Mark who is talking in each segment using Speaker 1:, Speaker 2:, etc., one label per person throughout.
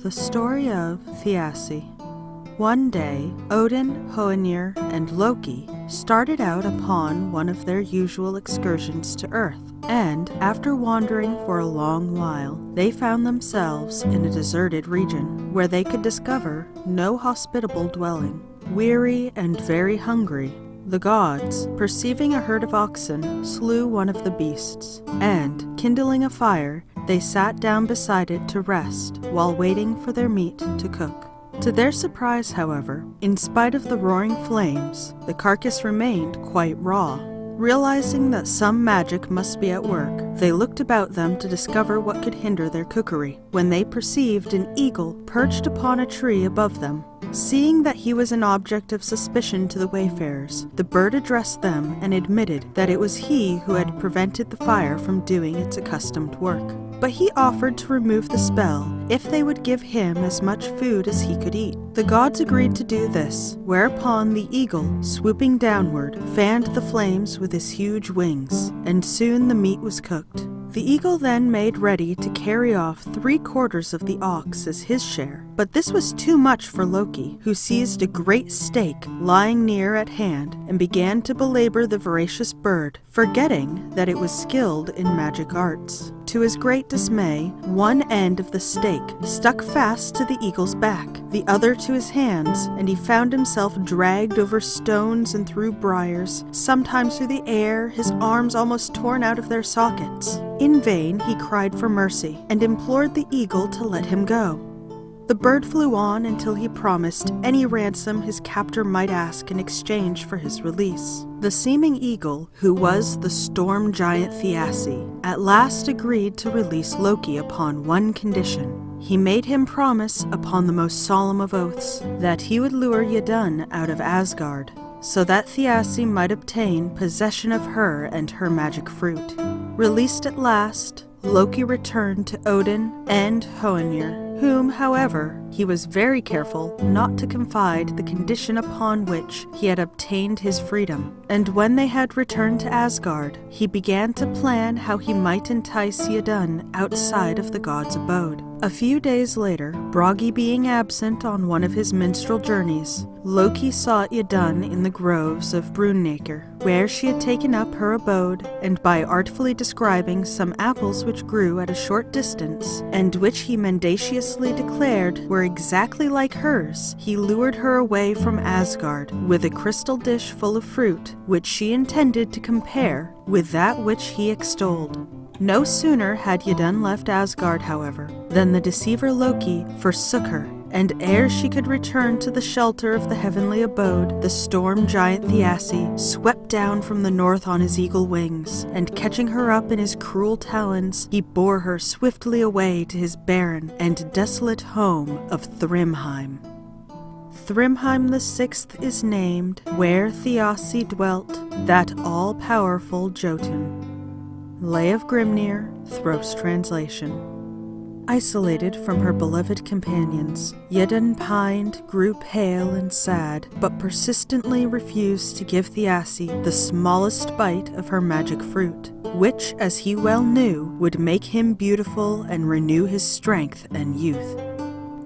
Speaker 1: The story of Thiassi. One day, Odin, Hoenir, and Loki started out upon one of their usual excursions to Earth, and after wandering for a long while, they found themselves in a deserted region where they could discover no hospitable dwelling. Weary and very hungry, the gods, perceiving a herd of oxen, slew one of the beasts, and, kindling a fire, they sat down beside it to rest while waiting for their meat to cook. To their surprise, however, in spite of the roaring flames, the carcass remained quite raw. Realizing that some magic must be at work, they looked about them to discover what could hinder their cookery, when they perceived an eagle perched upon a tree above them. Seeing that he was an object of suspicion to the wayfarers, the bird addressed them and admitted that it was he who had prevented the fire from doing its accustomed work. But he offered to remove the spell if they would give him as much food as he could eat. The gods agreed to do this, whereupon the eagle, swooping downward, fanned the flames with his huge wings, and soon the meat was cooked. The eagle then made ready to carry off 3/4 of the ox as his share, but this was too much for Loki, who seized a great stake lying near at hand and began to belabor the voracious bird, forgetting that it was skilled in magic arts. To his great dismay, one end of the stake stuck fast to the eagle's back, the other to his hands, and he found himself dragged over stones and through briars, sometimes through the air, his arms almost torn out of their sockets. In vain he cried for mercy, and implored the eagle to let him go. The bird flew on until he promised any ransom his captor might ask in exchange for his release. The seeming eagle, who was the storm giant Thiassi, at last agreed to release Loki upon one condition. He made him promise, upon the most solemn of oaths, that he would lure Idun out of Asgard, so that Thiassi might obtain possession of her and her magic fruit. Released at last, Loki returned to Odin and Hoenir, whom, however, he was very careful not to confide the condition upon which he had obtained his freedom. And when they had returned to Asgard, he began to plan how he might entice Idun outside of the god's abode. A few days later, Bragi being absent on one of his minstrel journeys, Loki saw Idun in the groves of Brunnaker, where she had taken up her abode, and by artfully describing some apples which grew at a short distance, and which he mendaciously declared were exactly like hers, he lured her away from Asgard with a crystal dish full of fruit, which she intended to compare with that which he extolled. No sooner had Idun left Asgard, however, than the deceiver Loki forsook her, and ere she could return to the shelter of the heavenly abode, the storm giant Thiassi swept down from the north on his eagle wings, and catching her up in his cruel talons, he bore her swiftly away to his barren and desolate home of Thrymheim. Thrymheim the Sixth is named, where Thiassi dwelt, that all-powerful Jotun. Lay of Grimnir, Thros translation. Isolated from her beloved companions, Idun pined, grew pale and sad, but persistently refused to give Thiassi the smallest bite of her magic fruit, which, as he well knew, would make him beautiful and renew his strength and youth.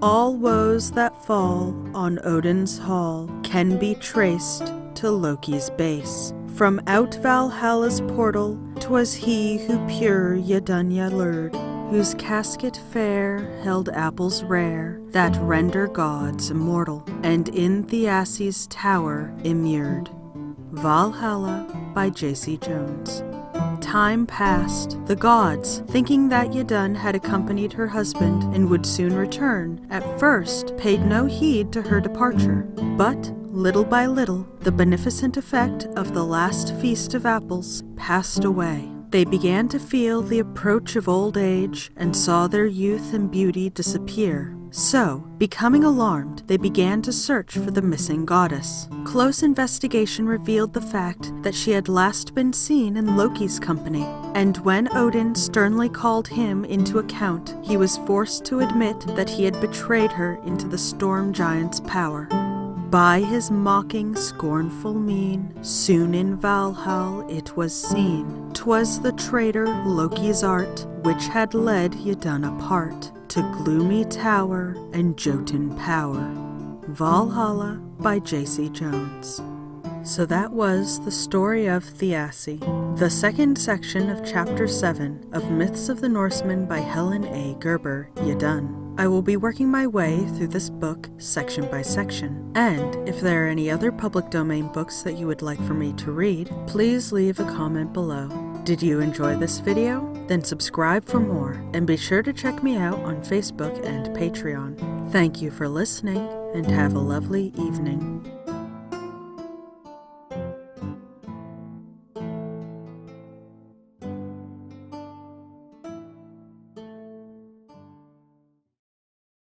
Speaker 1: All woes that fall on Odins Hall can be traced to Loki's base. From out Valhalla's portal, 'twas he who pure Idunya lured, whose casket fair held apples rare that render gods immortal, and in Thiassi's tower immured. Valhalla by J.C. Jones. Time passed. The gods, thinking that Idun had accompanied her husband and would soon return, at first paid no heed to her departure, but little by little, the beneficent effect of the last feast of apples passed away. They began to feel the approach of old age and saw their youth and beauty disappear. So, becoming alarmed, they began to search for the missing goddess. Close investigation revealed the fact that she had last been seen in Loki's company, and when Odin sternly called him into account, he was forced to admit that he had betrayed her into the storm giant's power. By his mocking, scornful mien, soon in Valhalla it was seen, 'twas the traitor Loki's art which had led Idun apart. to Gloomy Tower and Jotun Power. Valhalla by J.C. Jones. So that was the story of Thiassi, the second section of Chapter 7 of Myths of the Norsemen by Helene A Guerber, Idun. I will be working my way through this book section by section, and if there are any other public domain books that you would like for me to read, please leave a comment below. Did you enjoy this video? Then subscribe for more, and be sure to check me out on Facebook and Patreon. Thank you for listening, and have a lovely evening.